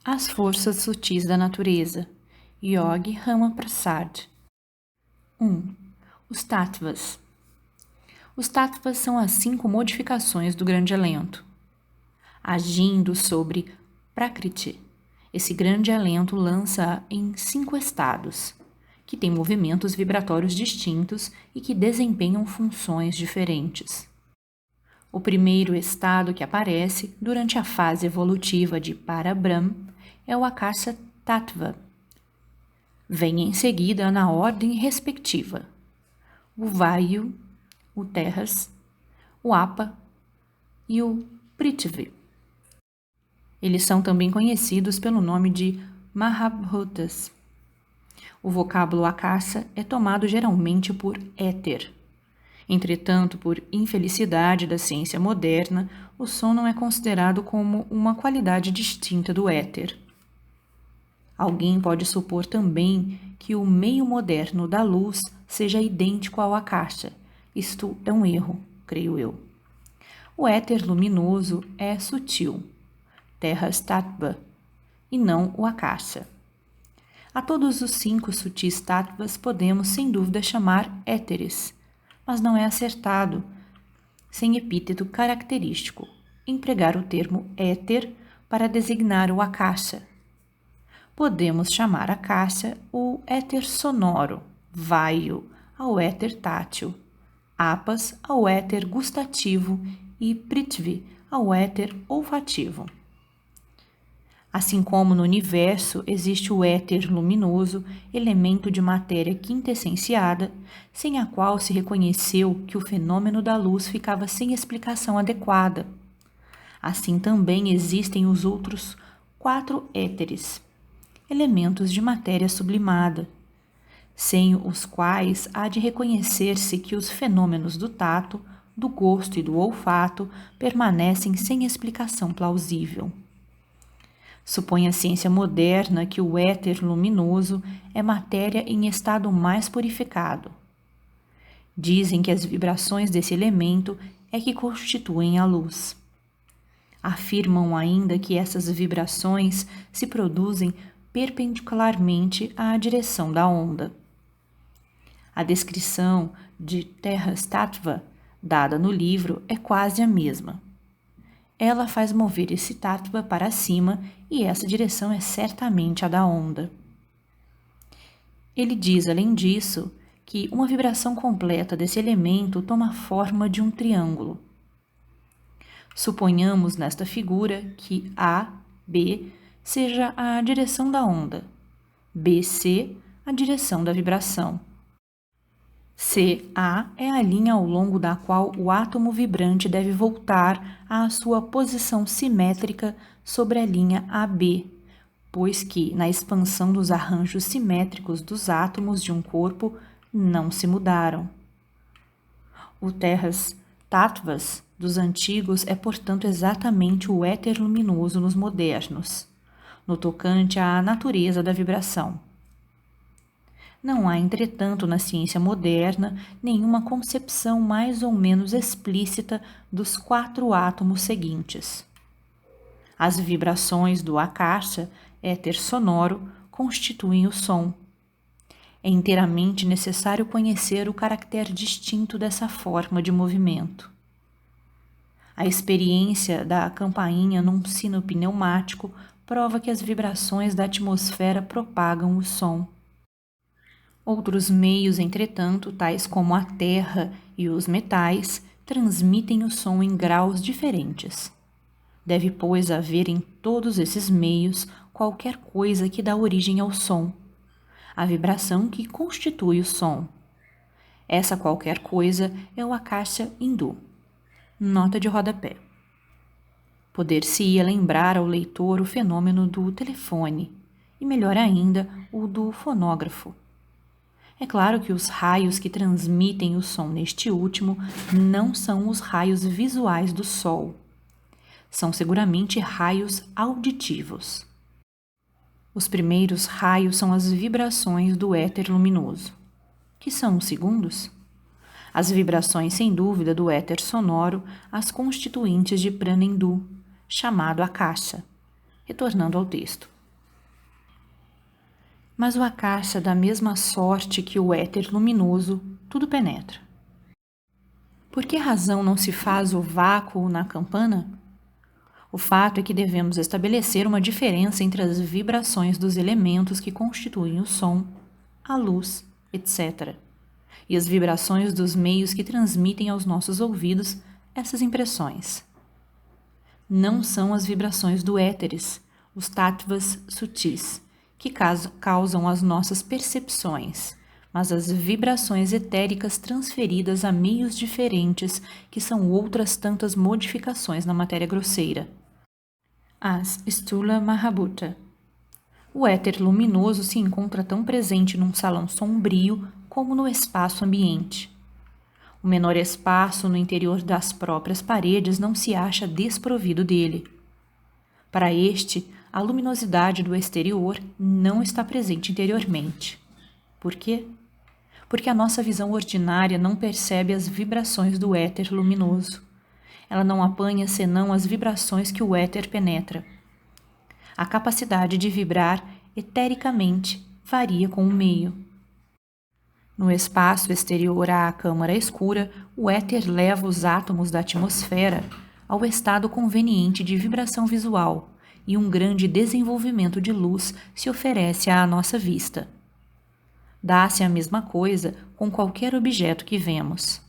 As forças sutis da natureza. Yogi Rama Prasad. 1. Os tattvas. Os tattvas são as 5 modificações do grande alento. Agindo sobre Prakriti, esse grande alento lança em 5 estados, que têm movimentos vibratórios distintos e que desempenham funções diferentes. O primeiro estado que aparece durante a fase evolutiva de Parabrahm é o Akasha Tattva. Vem em seguida na ordem respectiva o Vayu, o Terras, o Apa e o Prithvi. Eles são também conhecidos pelo nome de Mahabhutas. O vocábulo Akasha é tomado geralmente por éter. Entretanto, por infelicidade da ciência moderna, o som não é considerado como uma qualidade distinta do éter. Alguém pode supor também que o meio moderno da luz seja idêntico ao Akasha. Isto é um erro, creio eu. O éter luminoso é sutil, Terras Tattva, e não o Akasha. A todos os 5 sutis tattvas podemos, sem dúvida, chamar éteres, mas não é acertado, sem epíteto característico, empregar o termo éter para designar o Akasha. Podemos chamar Akasha o éter sonoro, Vayu ao éter tátil, Apas ao éter gustativo e Prithvi ao éter olfativo. Assim como no universo existe o éter luminoso, elemento de matéria quintessenciada, sem a qual se reconheceu que o fenômeno da luz ficava sem explicação adequada. Assim também existem os outros 4 éteres, elementos de matéria sublimada, sem os quais há de reconhecer-se que os fenômenos do tato, do gosto e do olfato permanecem sem explicação plausível. Supõe a ciência moderna que o éter luminoso é matéria em estado mais purificado. Dizem que as vibrações desse elemento é que constituem a luz. Afirmam ainda que essas vibrações se produzem perpendicularmente à direção da onda. A descrição de Terras Tattva dada no livro é quase a mesma. Ela faz mover esse tattva para cima e essa direção é certamente a da onda. Ele diz, além disso, que uma vibração completa desse elemento toma a forma de um triângulo. Suponhamos nesta figura que A, B, seja a direção da onda, BC, a direção da vibração. CA é a linha ao longo da qual o átomo vibrante deve voltar à sua posição simétrica sobre a linha AB, pois que, na expansão dos arranjos simétricos dos átomos de um corpo, não se mudaram. O Terras Tattvas dos antigos é, portanto, exatamente o éter luminoso nos modernos, no tocante à natureza da vibração. Não há, entretanto, na ciência moderna, nenhuma concepção mais ou menos explícita dos 4 átomos seguintes. As vibrações do Akasha, éter sonoro, constituem o som. É inteiramente necessário conhecer o caractere distinto dessa forma de movimento. A experiência da campainha num sino pneumático prova que as vibrações da atmosfera propagam o som. Outros meios, entretanto, tais como a terra e os metais, transmitem o som em graus diferentes. Deve, pois, haver em todos esses meios qualquer coisa que dá origem ao som, a vibração que constitui o som. Essa qualquer coisa é o Akasha hindu. Nota de rodapé. Poder-se-ia lembrar ao leitor o fenômeno do telefone, e melhor ainda, o do fonógrafo. É claro que os raios que transmitem o som neste último não são os raios visuais do Sol. São seguramente raios auditivos. Os primeiros raios são as vibrações do éter luminoso. Que são os segundos? As vibrações, sem dúvida, do éter sonoro, as constituintes de prana hindu, chamado Akasha. Retornando ao texto. Mas o akasha, da mesma sorte que o éter luminoso, tudo penetra. Por que razão não se faz o vácuo na campana? O fato é que devemos estabelecer uma diferença entre as vibrações dos elementos que constituem o som, a luz, etc., e as vibrações dos meios que transmitem aos nossos ouvidos essas impressões. Não são as vibrações do éteres, os tattvas sutis, que causam as nossas percepções, mas as vibrações etéricas transferidas a meios diferentes, que são outras tantas modificações na matéria grosseira. As Stula Mahabhuta. O éter luminoso se encontra tão presente num salão sombrio como no espaço ambiente. O menor espaço no interior das próprias paredes não se acha desprovido dele. Para este, a luminosidade do exterior não está presente interiormente. Por quê? Porque a nossa visão ordinária não percebe as vibrações do éter luminoso. Ela não apanha senão as vibrações que o éter penetra. A capacidade de vibrar etericamente varia com o meio. No espaço exterior à câmara escura, o éter leva os átomos da atmosfera ao estado conveniente de vibração visual e um grande desenvolvimento de luz se oferece à nossa vista. Dá-se a mesma coisa com qualquer objeto que vemos.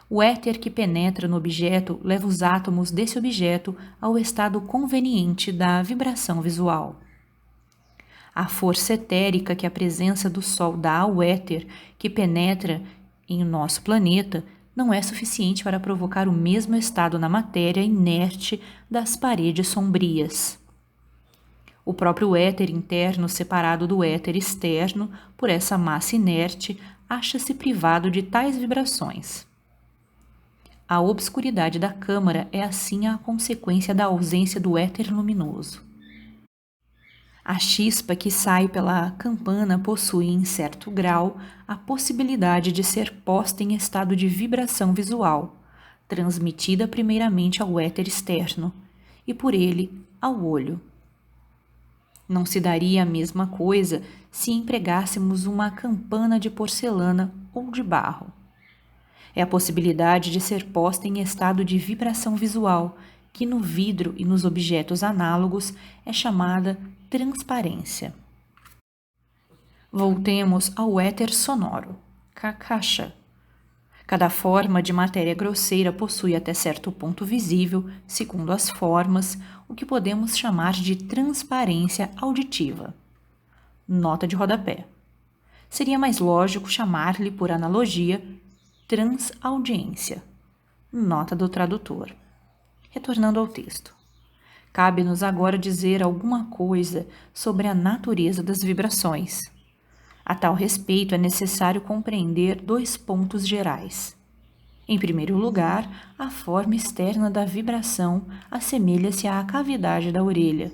O éter que penetra no objeto leva os átomos desse objeto ao estado conveniente da vibração visual. A força etérica que a presença do Sol dá ao éter que penetra em nosso planeta não é suficiente para provocar o mesmo estado na matéria inerte das paredes sombrias. O próprio éter interno, separado do éter externo por essa massa inerte, acha-se privado de tais vibrações. A obscuridade da câmara é assim a consequência da ausência do éter luminoso. A chispa que sai pela campana possui, em certo grau, a possibilidade de ser posta em estado de vibração visual, transmitida primeiramente ao éter externo e por ele ao olho. Não se daria a mesma coisa se empregássemos uma campana de porcelana ou de barro. É a possibilidade de ser posta em estado de vibração visual, que no vidro e nos objetos análogos é chamada transparência. Voltemos ao éter sonoro, kakasha. Cada forma de matéria grosseira possui até certo ponto visível, segundo as formas, o que podemos chamar de transparência auditiva. Nota de rodapé. Seria mais lógico chamar-lhe, por analogia, transaudiência. Nota do tradutor. Retornando ao texto. Cabe-nos agora dizer alguma coisa sobre a natureza das vibrações. A tal respeito, é necessário compreender dois pontos gerais. Em primeiro lugar, a forma externa da vibração assemelha-se à cavidade da orelha.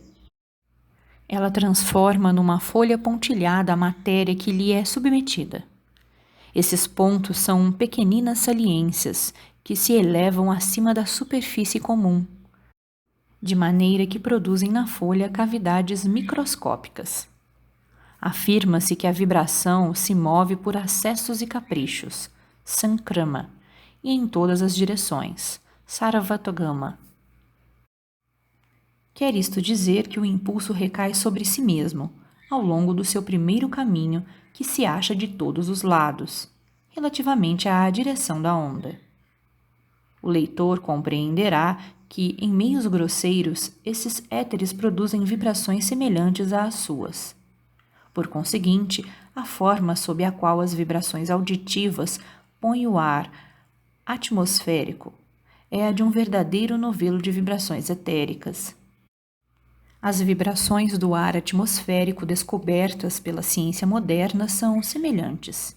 Ela transforma numa folha pontilhada a matéria que lhe é submetida. Esses pontos são pequeninas saliências que se elevam acima da superfície comum, de maneira que produzem na folha cavidades microscópicas. Afirma-se que a vibração se move por acessos e caprichos, sankrama, e em todas as direções, sarvatogama. Quer isto dizer que o impulso recai sobre si mesmo, ao longo do seu primeiro caminho, que se acha de todos os lados, relativamente à direção da onda. O leitor compreenderá que, em meios grosseiros, esses éteres produzem vibrações semelhantes às suas. Por conseguinte, a forma sob a qual as vibrações auditivas põem o ar atmosférico é a de um verdadeiro novelo de vibrações etéricas. As vibrações do ar atmosférico descobertas pela ciência moderna são semelhantes.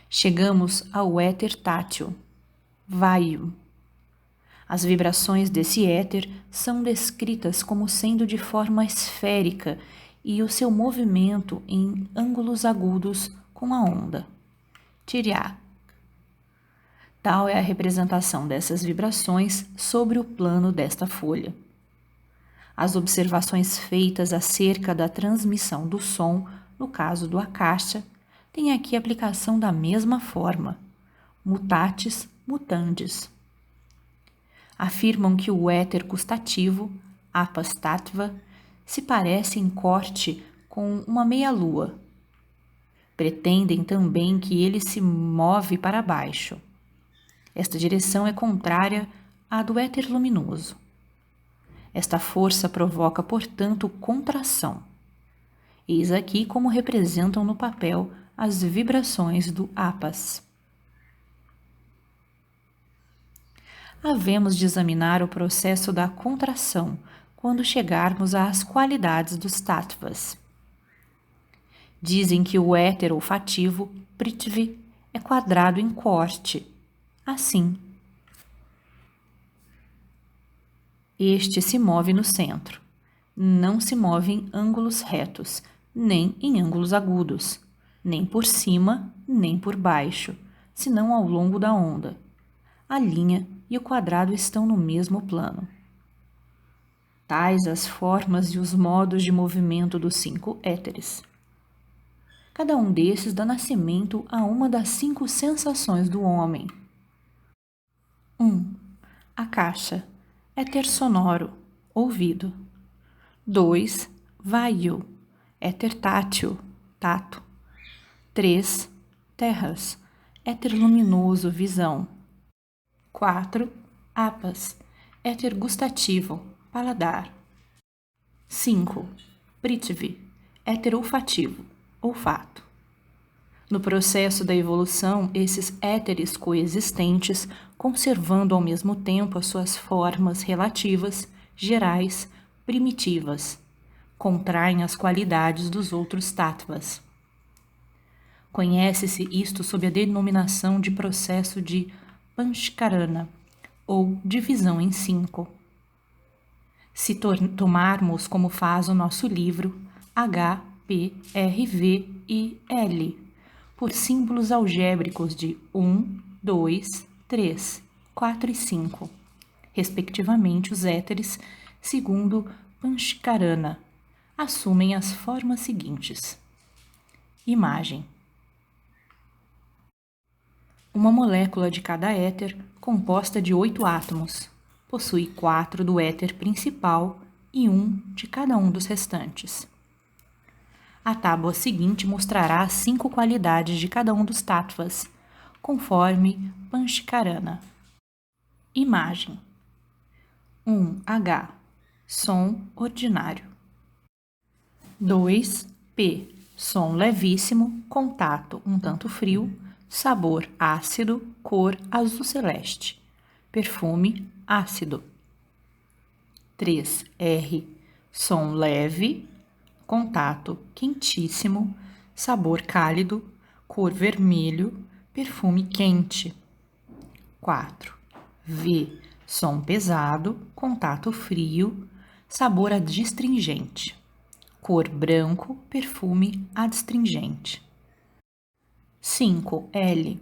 Chegamos ao éter tátil, vayu. As vibrações desse éter são descritas como sendo de forma esférica e o seu movimento em ângulos agudos com a onda. Tiryak. Tal é a representação dessas vibrações sobre o plano desta folha. As observações feitas acerca da transmissão do som, no caso do akasha, têm aqui aplicação da mesma forma, mutatis mutandis. Afirmam que o éter gustativo, apas tattva, se parece em corte com uma meia-lua. Pretendem também que ele se move para baixo. Esta direção é contrária à do éter luminoso. Esta força provoca, portanto, contração. Eis aqui como representam no papel as vibrações do apas. Havemos de examinar o processo da contração quando chegarmos às qualidades dos tattvas. Dizem que o éter olfativo, prithvi, é quadrado em corte, assim. Este se move no centro. Não se move em ângulos retos, nem em ângulos agudos, nem por cima, nem por baixo, senão ao longo da onda. A linha e o quadrado estão no mesmo plano. Tais as formas e os modos de movimento dos 5 éteres. Cada um desses dá nascimento a uma das 5 sensações do homem. 1. Akasha, éter sonoro, ouvido. 2. Vayu, éter tátil, tato. 3. Terras, éter luminoso, visão. 4. Apas, éter gustativo, paladar. 5. Prithvi, éter olfativo, olfato. No processo da evolução, esses éteres coexistentes, conservando ao mesmo tempo as suas formas relativas, gerais, primitivas, contraem as qualidades dos outros tattvas. Conhece-se isto sob a denominação de processo de Panchkarana, ou divisão em 5. Se tomarmos como faz o nosso livro, H, P, R, V e L, por símbolos algébricos de 1, 2, 3, 4 e 5, respectivamente os éteres, segundo Panchkarana, assumem as formas seguintes. Imagem. Uma molécula de cada éter, composta de 8 átomos, possui 4 do éter principal e 1 de cada um dos restantes. A tábua seguinte mostrará as 5 qualidades de cada um dos tattvas, conforme Panchkarana. Imagem. 1H, som ordinário. 2P, som levíssimo, contato um tanto frio, sabor ácido, cor azul celeste, perfume ácido. 3R, som leve, contato quentíssimo, sabor cálido, cor vermelho, perfume quente. 4V, som pesado, contato frio, sabor adstringente, cor branco, perfume adstringente. 5L,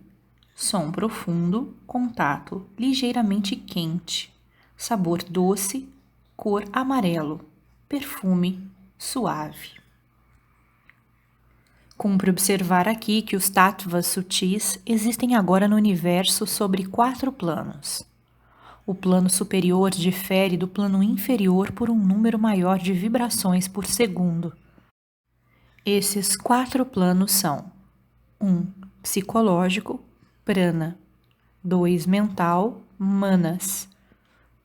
som profundo, contato ligeiramente quente, sabor doce, cor amarelo, perfume suave. Cumpre observar aqui que os tattvas sutis existem agora no universo sobre 4 planos. O plano superior difere do plano inferior por um número maior de vibrações por segundo. Esses 4 planos são: 1. Psicológico, prana. 2. Mental, manas.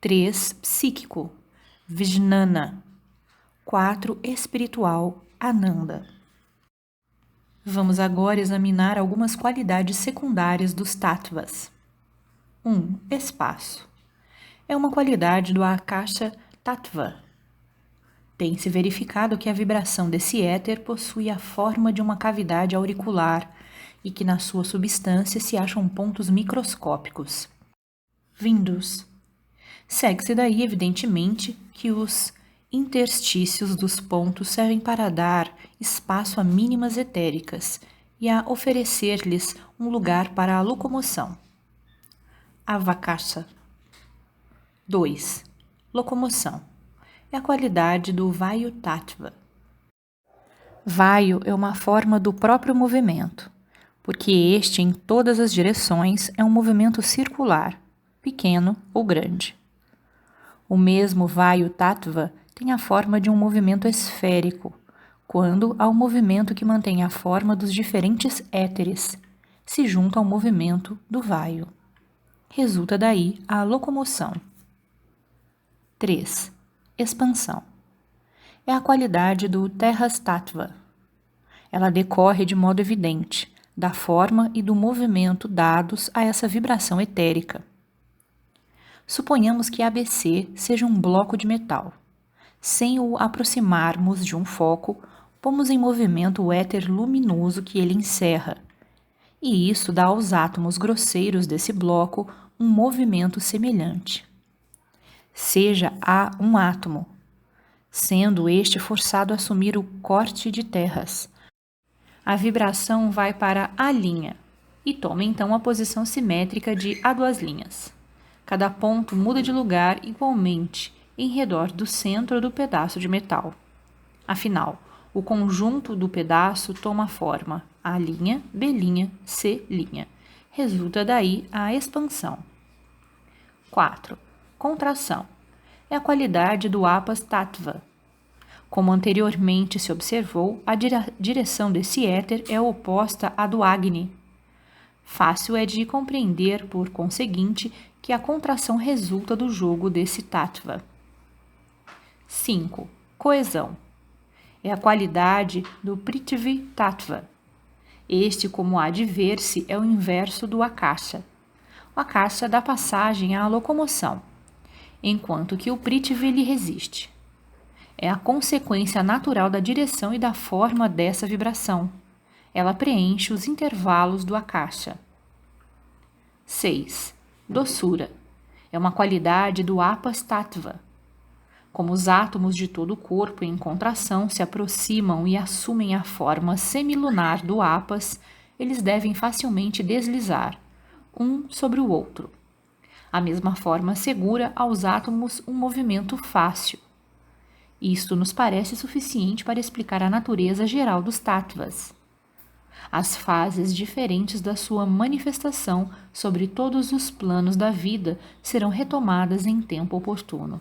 3. Psíquico, vijnana. 4. Espiritual, ananda. Vamos agora examinar algumas qualidades secundárias dos tattvas. 1. Espaço. É uma qualidade do Akasha Tattva. Tem-se verificado que a vibração desse éter possui a forma de uma cavidade auricular e que na sua substância se acham pontos microscópicos. Vindos. Segue-se daí, evidentemente, que os interstícios dos pontos servem para dar espaço a mínimas etéricas e a oferecer-lhes um lugar para a locomoção. Avakasha. 2. Locomoção. é a qualidade do Vayu Tattva. Vayu é uma forma do próprio movimento, porque este, em todas as direções, é um movimento circular, pequeno ou grande. O mesmo Vayu Tattva tem a forma de um movimento esférico, quando há um movimento que mantém a forma dos diferentes éteres, se junta ao movimento do Vayu. Resulta daí a locomoção. 3. Expansão. É a qualidade do Tejas Tattva. Ela decorre de modo evidente da forma e do movimento dados a essa vibração etérica. Suponhamos que ABC seja um bloco de metal. Sem o aproximarmos de um foco, pomos em movimento o éter luminoso que ele encerra, e isso dá aos átomos grosseiros desse bloco um movimento semelhante. Seja A um átomo, sendo este forçado a assumir o corte de terras. A vibração vai para A' e toma então a posição simétrica de A duas linhas. Cada ponto muda de lugar igualmente em redor do centro do pedaço de metal. Afinal, o conjunto do pedaço toma a forma A', B', C'. Resulta daí a expansão. 4. Contração. É a qualidade do Apas Tattva. Como anteriormente se observou, a direção desse éter é oposta à do Agni. Fácil é de compreender, por conseguinte, que a contração resulta do jogo desse Tattva. 5. Coesão. É a qualidade do Prithvi Tattva. Este, como há de ver-se, é o inverso do Akasha. O Akasha dá passagem à locomoção, enquanto que o Prithvi lhe resiste. É a consequência natural da direção e da forma dessa vibração. Ela preenche os intervalos do Akasha. 6. Doçura. É uma qualidade do Apas Tattva. Como os átomos de todo o corpo em contração se aproximam e assumem a forma semilunar do Apas, eles devem facilmente deslizar, um sobre o outro. A mesma forma assegura aos átomos um movimento fácil. Isto nos parece suficiente para explicar a natureza geral dos tattvas. As fases diferentes da sua manifestação sobre todos os planos da vida serão retomadas em tempo oportuno.